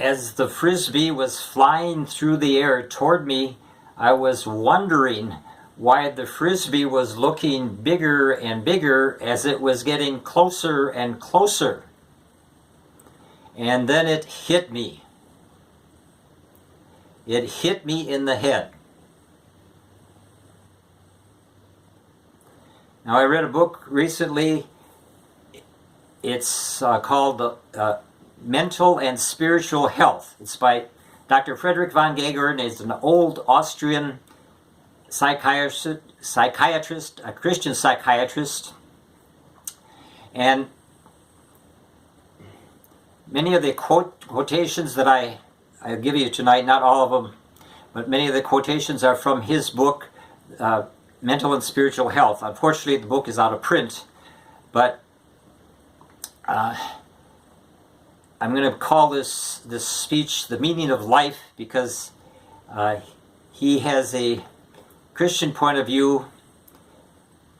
As the frisbee was flying through the air toward me, I was wondering why the frisbee was looking bigger and bigger as it was getting closer and closer. And then it hit me. It hit me in the head. Now, I read a book recently. It's called Mental and Spiritual Health. It's by Dr. Frederick von Gagern. He's an old Austrian psychiatrist, a Christian psychiatrist. And many of the quotations that I give you tonight, not all of them, but many of the quotations are from his book, Mental and Spiritual Health. Unfortunately, the book is out of print, but I'm going to call this speech The Meaning of Life, because he has a Christian point of view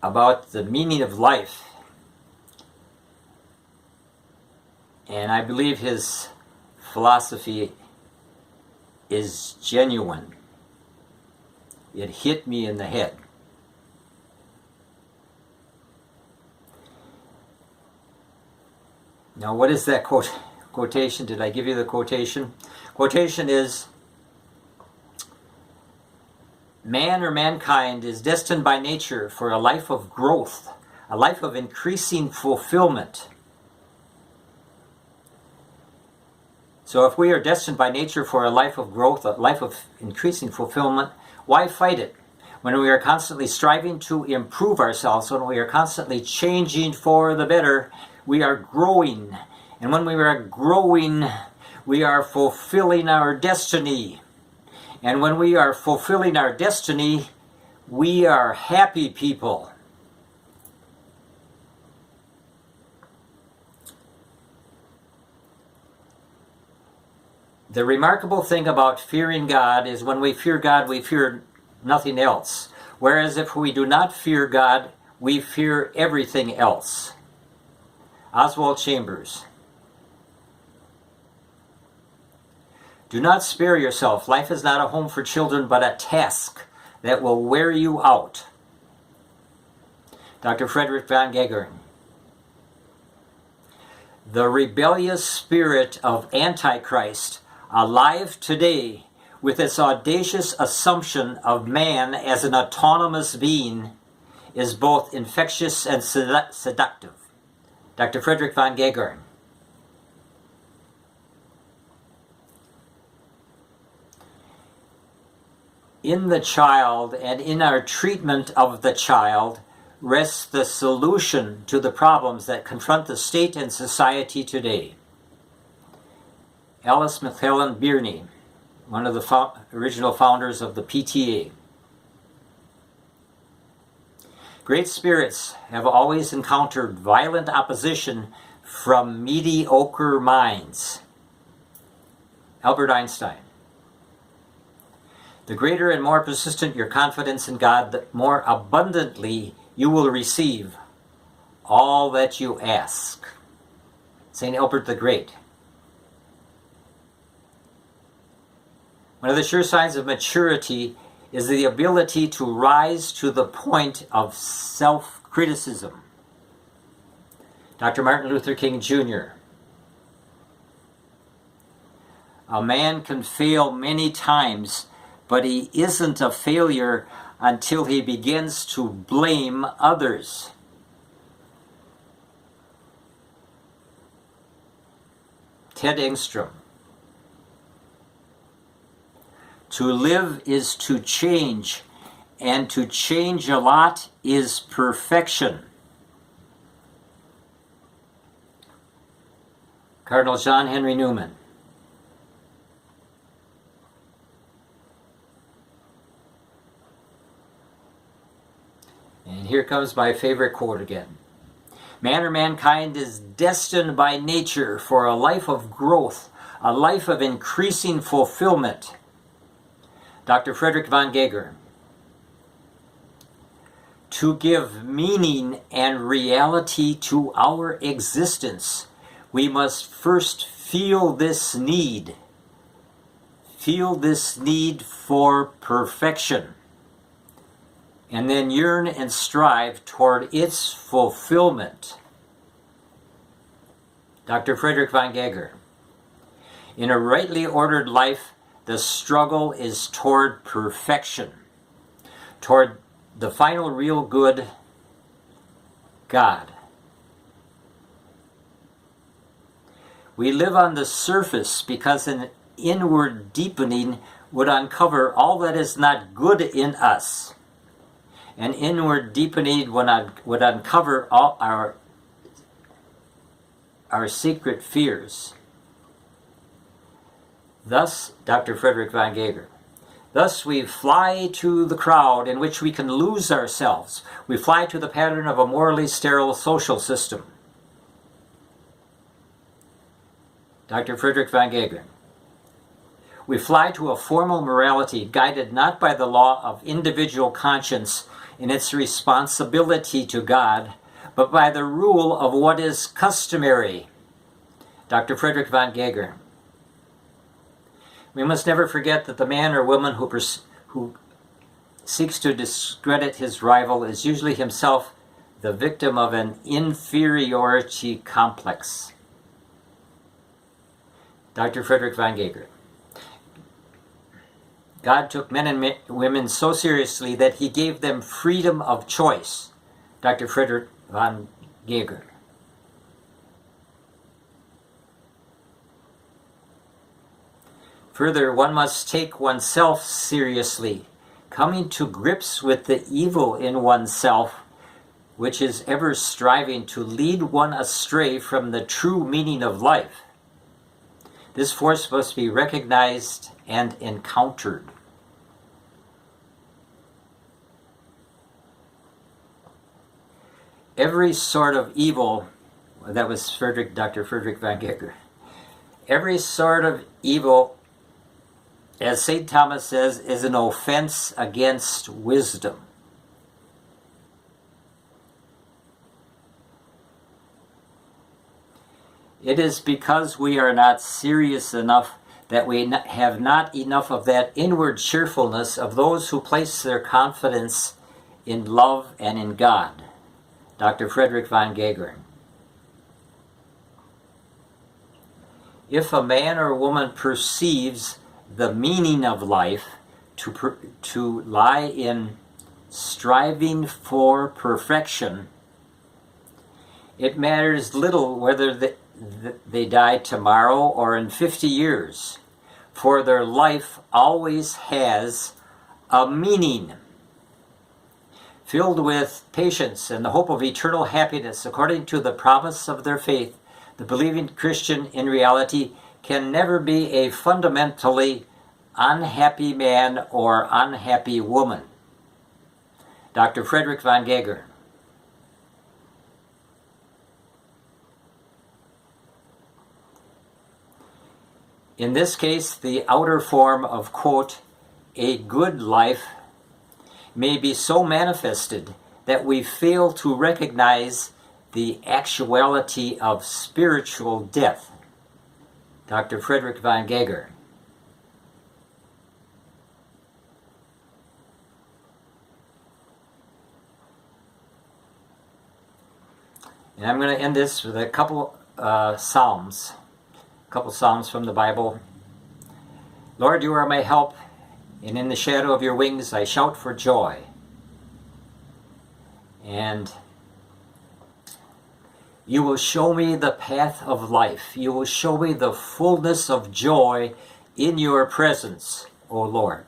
about the meaning of life. And I believe his philosophy is genuine. It hit me in the head. Now, what is that quotation? Did I give you the quotation? Quotation is, man or mankind is destined by nature for a life of growth, a life of increasing fulfillment. So if we are destined by nature for a life of growth, a life of increasing fulfillment, why fight it? When we are constantly striving to improve ourselves, when we are constantly changing for the better, we are growing. And when we are growing, we are fulfilling our destiny. And when we are fulfilling our destiny, we are happy people. The remarkable thing about fearing God is when we fear God, we fear nothing else. Whereas if we do not fear God, we fear everything else. Oswald Chambers. Do not spare yourself. Life is not a home for children, but a task that will wear you out. Dr. Frederick von Gagern. The rebellious spirit of Antichrist, alive today with its audacious assumption of man as an autonomous being, is both infectious and seductive. Dr. Frederick von Gagern. In the child and in our treatment of the child rests the solution to the problems that confront the state and society today. Alice McClellan Birney, one of the original founders of the PTA. Great spirits have always encountered violent opposition from mediocre minds. Albert Einstein. The greater and more persistent your confidence in God, the more abundantly you will receive all that you ask. St. Albert the Great. One of the sure signs of maturity is the ability to rise to the point of self-criticism. Dr. Martin Luther King Jr. A man can fail many times, but he isn't a failure until he begins to blame others. Ted Engstrom. To live is to change, and to change a lot is perfection. Cardinal John Henry Newman. And here comes my favorite quote again. Man or mankind is destined by nature for a life of growth, a life of increasing fulfillment. Dr. Frederick von Gagern. To give meaning and reality to our existence, we must first feel this need. feel this need for perfection and then yearn and strive toward its fulfillment. Dr. Frederick von Gager. In a rightly ordered life, the struggle is toward perfection, toward the final real good, God. We live on the surface because an inward deepening would uncover all that is not good in us. An inward deepening would uncover all our secret fears. Thus, Dr. Frederick von Gager, thus we fly to the crowd in which we can lose ourselves. We fly to the pattern of a morally sterile social system. Dr. Frederick von Gager, we fly to a formal morality guided not by the law of individual conscience in its responsibility to God, but by the rule of what is customary. Dr. Frederick von Gager. We must never forget that the man or woman who seeks to discredit his rival is usually himself the victim of an inferiority complex. Dr. Frederick von Gager. God took men and women so seriously that he gave them freedom of choice. Dr. Frederick von Gager. Further, one must take oneself seriously, coming to grips with the evil in oneself, which is ever striving to lead one astray from the true meaning of life. This force must be recognized and encountered. Every sort of evil, that was Dr. Frederick von Gager, every sort of evil, as St. Thomas says, is an offense against wisdom. It is because we are not serious enough that we have not enough of that inward cheerfulness of those who place their confidence in love and in God. Dr. Frederick von Gager. If a man or woman perceives the meaning of life to lie in striving for perfection, it matters little whether they die tomorrow or in 50 years, for their life always has a meaning. Filled with patience and the hope of eternal happiness according to the promise of their faith, the believing Christian in reality can never be a fundamentally unhappy man or unhappy woman. Dr. Frederick von Gager. In this case, the outer form of, quote, a good life may be so manifested that we fail to recognize the actuality of spiritual death. Dr. Frederick von Gager. And I'm going to end this with a couple psalms from the Bible. Lord, you are my help, and in the shadow of your wings I shout for joy. And you will show me the path of life. You will show me the fullness of joy in your presence, O Lord.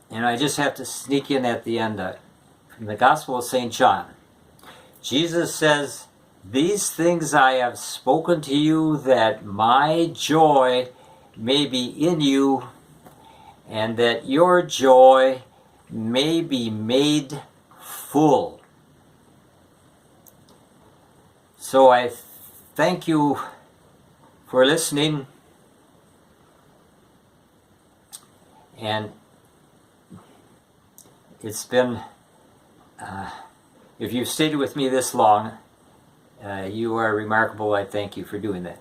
And I just have to sneak in at the end from the Gospel of St. John. Jesus says, "These things I have spoken to you, that my joy may be in you, and that your joy may be made full." So I thank you for listening, and it's been, if you've stayed with me this long, You are remarkable. I thank you for doing that.